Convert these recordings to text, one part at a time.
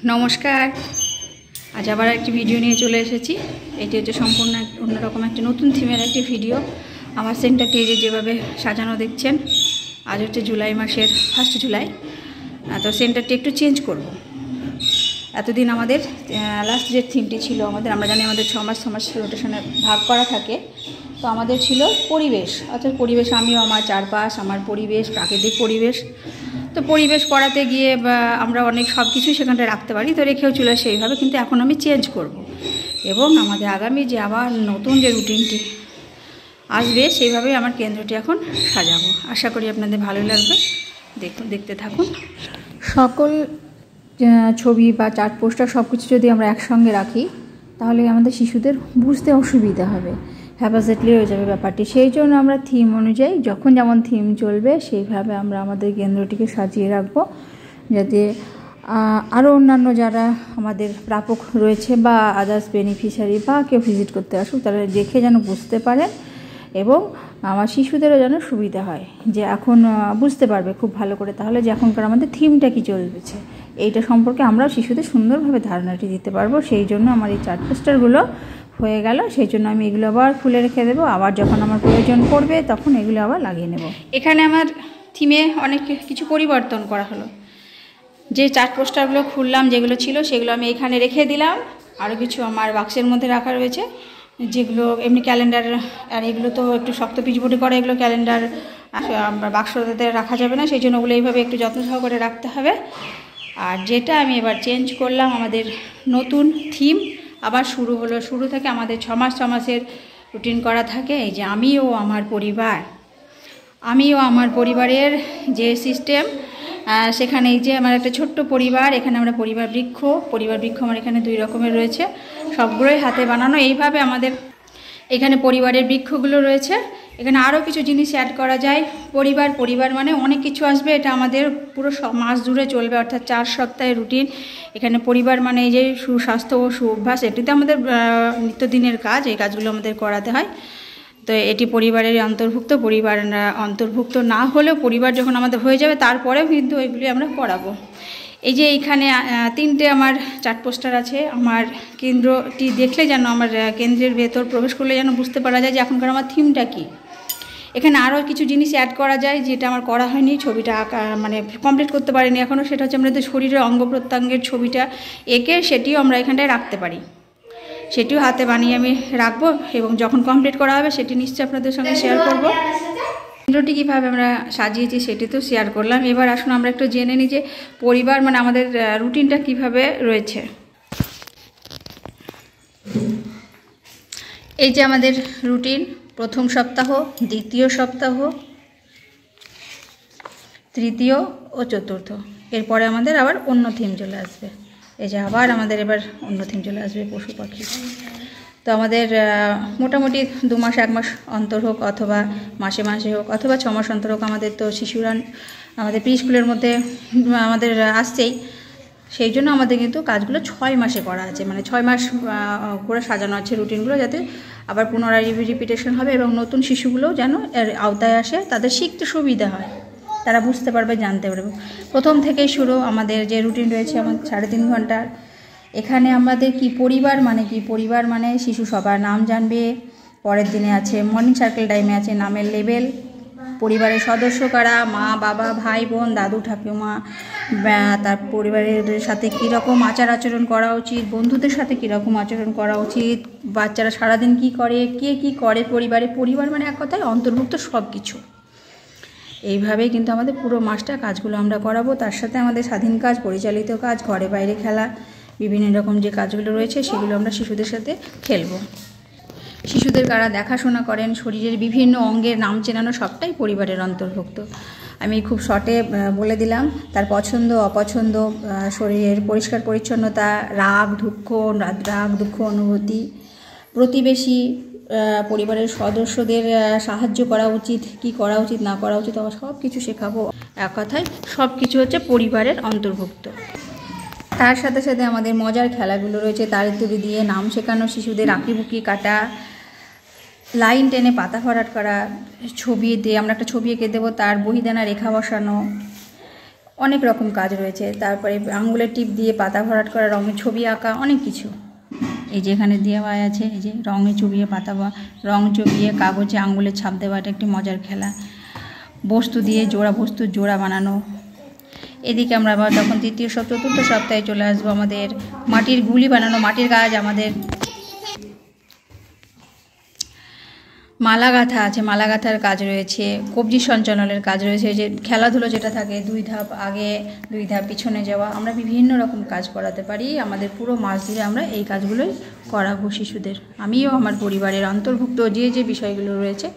নমস্কার। আজ আবার একটি ভিডিও নিয়ে চলে এসেছি। এটি হচ্ছে সম্পূর্ণ অন্যরকম একটি নতুন থিমের একটি ভিডিও। আমার সেন্টারটি যেভাবে সাজানো দেখছেন, আজ হচ্ছে জুলাই মাসের 1 জুলাই। তো সেন্টারটি একটু চেঞ্জ করব। এতদিন আমাদের লাস্ট যে থিমটি ছিল আমরা জানি আমাদের 6 মাস রোটেশনে ভাগ করা থাকে। তো আমাদের ছিল পরিবেশ, অর্থাৎ পরিবেশ আমিও আমার চারপাশ, আমার পরিবেশ, প্রাকৃতিক পরিবেশ। তো পরিবেশ করাতে গিয়ে আমরা অনেক সব কিছু সেখানটায় রাখতে পারি, তো রেখেও চলে সেইভাবে, কিন্তু এখন আমি চেঞ্জ করব এবং আমাদের আগামী যে আবার নতুন যে রুটিনটি আসবে সেইভাবেই আমার কেন্দ্রটি এখন সাজাবো। আশা করি আপনাদের ভালো লাগবে, দেখতে থাকুন। সকল ছবি বা চার্ট পোস্টার সব কিছু যদি আমরা একসঙ্গে রাখি তাহলে আমাদের শিশুদের বুঝতে অসুবিধা হবে, হ্যাপাসেটলি হয়ে যাবে ব্যাপারটি। সেই জন্য আমরা থিম অনুযায়ী যখন যেমন থিম চলবে সেইভাবে আমরা আমাদের কেন্দ্রটিকে সাজিয়ে রাখবো, যাতে আরও অন্যান্য যারা আমাদের প্রাপক রয়েছে বা আদার্স বেনিফিশিয়ারি বা কেউ ভিজিট করতে আসুক তারা দেখে যেন বুঝতে পারেন এবং আমার শিশুদেরও যেন সুবিধা হয়, যে এখন বুঝতে পারবে খুব ভালো করে তাহলে যে এখনকার আমাদের থিমটা কী চলছে এইটা সম্পর্কে আমরাও শিশুদের সুন্দরভাবে ধারণাটি দিতে পারবো। সেই জন্য আমার এই চার্ট পোস্টারগুলো হয়ে গেল, সেই জন্য আমি এগুলো আবার খুলে রেখে দেবো, আবার যখন আমার প্রয়োজন পড়বে তখন এগুলো আবার লাগিয়ে নেব। এখানে আমার থিমে অনেক কিছু পরিবর্তন করা হলো। যে চার্ট পোস্টারগুলো খুললাম যেগুলো ছিল সেগুলো আমি এখানে রেখে দিলাম। আরও কিছু আমার বাক্সের মধ্যে রাখা রয়েছে, যেগুলো এমনি ক্যালেন্ডার, আর এগুলো তো একটু শক্ত পিচবোর্ডে করা, এগুলো ক্যালেন্ডার বাক্সতে রাখা যাবে না, সেই জন্য ওগুলো এইভাবে একটু যত্ন সহকারে রাখতে হবে। আর যেটা আমি এবার চেঞ্জ করলাম, আমাদের নতুন থিম আবার শুরু হলো। শুরু থেকে আমাদের 6 মাসের রুটিন করা থাকে। এই যে আমিও আমার পরিবারের যে সিস্টেম, সেখানে এই যে আমার একটা ছোট্ট পরিবার, এখানে আমরা পরিবার বৃক্ষ আমার এখানে 2 রকমের রয়েছে, সবগুলোই হাতে বানানো। এইভাবে আমাদের এখানে পরিবারের বৃক্ষগুলো রয়েছে। এখানে আরও কিছু জিনিস অ্যাড করা যায়। পরিবার মানে অনেক কিছু আসবে, এটা আমাদের পুরো মাস জুড়ে চলবে, অর্থাৎ 4 সপ্তাহের রুটিন। এখানে পরিবার মানে এই যে সুস্বাস্থ্য ও সুঅভ্যাস, এটিতে আমাদের নিত্যদিনের কাজ, এই কাজগুলো আমাদের করাতে হয়। তো এটি পরিবারের অন্তর্ভুক্ত। পরিবার অন্তর্ভুক্ত না হলেও পরিবার যখন আমাদের হয়ে যাবে তারপরেও কিন্তু ওইগুলি আমরা করাবো। এই যে এইখানে 3টে আমার চার্ট পোস্টার আছে। আমার কেন্দ্রটি দেখলে যেন, আমার কেন্দ্রের ভেতর প্রবেশ করলে যেন বুঝতে পারা যায় যে এখনকার আমার থিমটা কী। এখানে আরও কিছু জিনিস অ্যাড করা যায় যেটা আমার করা হয়নি, ছবিটা আঁকা মানে কমপ্লিট করতে পারিনি এখনও। সেটা হচ্ছে আমাদের শরীরের অঙ্গ প্রত্যঙ্গের ছবিটা এঁকে সেটিও আমরা এখানটায় রাখতে পারি, সেটিও হাতে বানিয়ে আমি রাখবো এবং যখন কমপ্লিট করা হবে সেটি নিশ্চয়ই আপনাদের সঙ্গে শেয়ার করবো। কেন্দ্রটি কীভাবে আমরা সাজিয়েছি সেটি তো শেয়ার করলাম। এবার আসুন আমরা একটু জেনে নিই যে পরিবার মানে আমাদের রুটিনটা কিভাবে রয়েছে। এই যে আমাদের রুটিন, প্রথম সপ্তাহ, দ্বিতীয় সপ্তাহ, তৃতীয় ও চতুর্থ। এরপরে আমাদের আবার অন্য থিম চলে আসবে। এই যে আবার আমাদের এবার অন্য থিম চলে আসবে, পশু পাখি। তো আমাদের মোটামুটি 2 মাস 1 মাস অন্তর হোক, অথবা মাসে হোক, অথবা 6 মাস অন্তর হোক, আমাদের তো শিশুরা আমাদের প্রি স্কুলের মধ্যে আমাদের আসছেই। সেই জন্য আমাদের কিন্তু কাজগুলো 6 মাসে করা আছে, মানে 6 মাস করে সাজানো আছে রুটিনগুলো, যাতে আবার পুনরায় রিপিটেশন হবে এবং নতুন শিশুগুলোও যেন এর আওতায় আসে, তাদের শিখতে সুবিধা হয়, তারা বুঝতে পারবে, জানতে পারবে। প্রথম থেকেই শুরু আমাদের যে রুটিন রয়েছে আমার 3.5 ঘন্টার। এখানে আমাদের পরিবার মানে শিশু সবার নাম জানবে। পরের দিনে আছে মর্নিং সার্কেল টাইমে আছে নামের লেবেল, পরিবারের সদস্য কারা, মা বাবা ভাই বোন দাদু ঠাকুমা, তার পরিবারের সাথে কীরকম আচরণ করা উচিত, বন্ধুদের সাথে কীরকম আচরণ করা উচিত, বাচ্চারা সারাদিন কী করে, কে কী করে পরিবার মানে এক কথায় অন্তর্ভুক্ত সব কিছু। এইভাবেই কিন্তু আমাদের পুরো মাসটা কাজগুলো আমরা করাবো। তার সাথে আমাদের স্বাধীন কাজ, পরিচালিত কাজ, ঘরে বাইরে খেলা, বিভিন্ন রকম যে কাজগুলো রয়েছে সেগুলো আমরা শিশুদের সাথে খেলবো। শিশুদের কারা দেখাশোনা করেন, শরীরের বিভিন্ন অঙ্গের নাম চেনানো, সবটাই পরিবারের অন্তর্ভুক্ত। আমি খুব শর্টে বলে দিলাম তার পছন্দ অপছন্দ, শরীরের পরিষ্কার পরিচ্ছন্নতা, রাগ দুঃখ অনুভূতি, প্রতিবেশী, পরিবারের সদস্যদের সাহায্য করা উচিত, কি করা উচিত না করা উচিত, সব কিছু শেখাবো। এক কথায় সব কিছু হচ্ছে পরিবারের অন্তর্ভুক্ত। তার সাথে সাথে আমাদের মজার খেলাগুলো রয়েছে, তার ইত্যাদি দিয়ে নাম শেখানো, শিশুদের আঁকিবুকি কাটা, লাইন টেনে পাতা ভরাট করা, ছবি দিয়ে আমরা একটা ছবি এঁকে দেবো, তার বহিদানা রেখা বসানো, অনেক রকম কাজ রয়েছে। তারপরে আঙুলের টিপ দিয়ে পাতা ভরাট করা, রঙের ছবি আঁকা, অনেক কিছু। এই যে এখানে দেওয়া আছে, এই যে রঙে চুবিয়ে পাতা বা রং চুবিয়ে কাগজে আঙুলের ছাপ দেওয়া, এটা একটি মজার খেলা। বস্তু দিয়ে বস্তুর জোড়া বানানো। এদিকে আমরা আবার তখন তৃতীয় চতুর্থ সপ্তাহে চলে আসবো আমাদের মাটির গুলি বানানো, মাটির কাজ। আমাদের মালা গাঁথা আছে, মালা গাঁথার কাজ রয়েছে, কবজি সঞ্চালনের কাজ রয়েছে, যে খেলাধুলো যেটা থাকে 2 ধাপ আগে 2 ধাপ পিছনে যাওয়া। আমরা বিভিন্ন রকম কাজ করাতে পারি। আমাদের পুরো মাস জুড়ে আমরা এই কাজগুলোই করাবো শিশুদের। আমিও আমার পরিবারের অন্তর্ভুক্ত যে বিষয়গুলো রয়েছে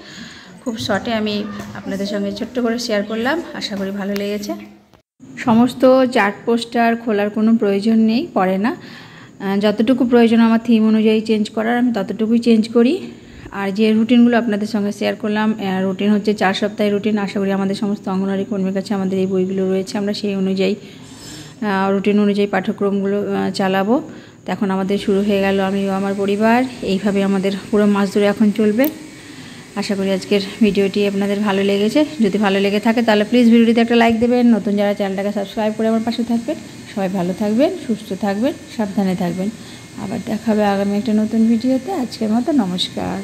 খুব শর্টে আমি আপনাদের সঙ্গে ছোট্ট করে শেয়ার করলাম। আশা করি ভালো লেগেছে। সমস্ত চার্ট পোস্টার খোলার কোনো প্রয়োজন নেই, পড়ে না। যতটুকু প্রয়োজন আমার থিম অনুযায়ী চেঞ্জ করার, আমি ততটুকুই চেঞ্জ করি। আর যে রুটিনগুলো আপনাদের সঙ্গে শেয়ার করলাম, রুটিন হচ্ছে 4 সপ্তাহের রুটিন। আশা করি আমাদের সমস্ত অঙ্গনওয়াড়ি কর্মীর কাছে আমাদের এই বইগুলো রয়েছে। আমরা সেই অনুযায়ী রুটিন অনুযায়ী পাঠ্যক্রমগুলো চালাবো। তো এখন আমাদের শুরু হয়ে গেল আমিও আমার পরিবার। এইভাবে আমাদের পুরো মাস ধরে এখন চলবে। আশা করি আজকের ভিডিওটি আপনাদের ভালো লেগেছে। যদি ভালো লেগে থাকে তাহলে প্লিজ ভিডিওটিতে একটা লাইক দেবেন। নতুন যারা চ্যানেলটাকে সাবস্ক্রাইব করে আমার পাশে থাকবেন। সবাই ভালো থাকবেন, সুস্থ থাকবেন, সাবধানে থাকবেন। আবার দেখা হবে আগামী একটা নতুন ভিডিওতে। আজকের মতো নমস্কার।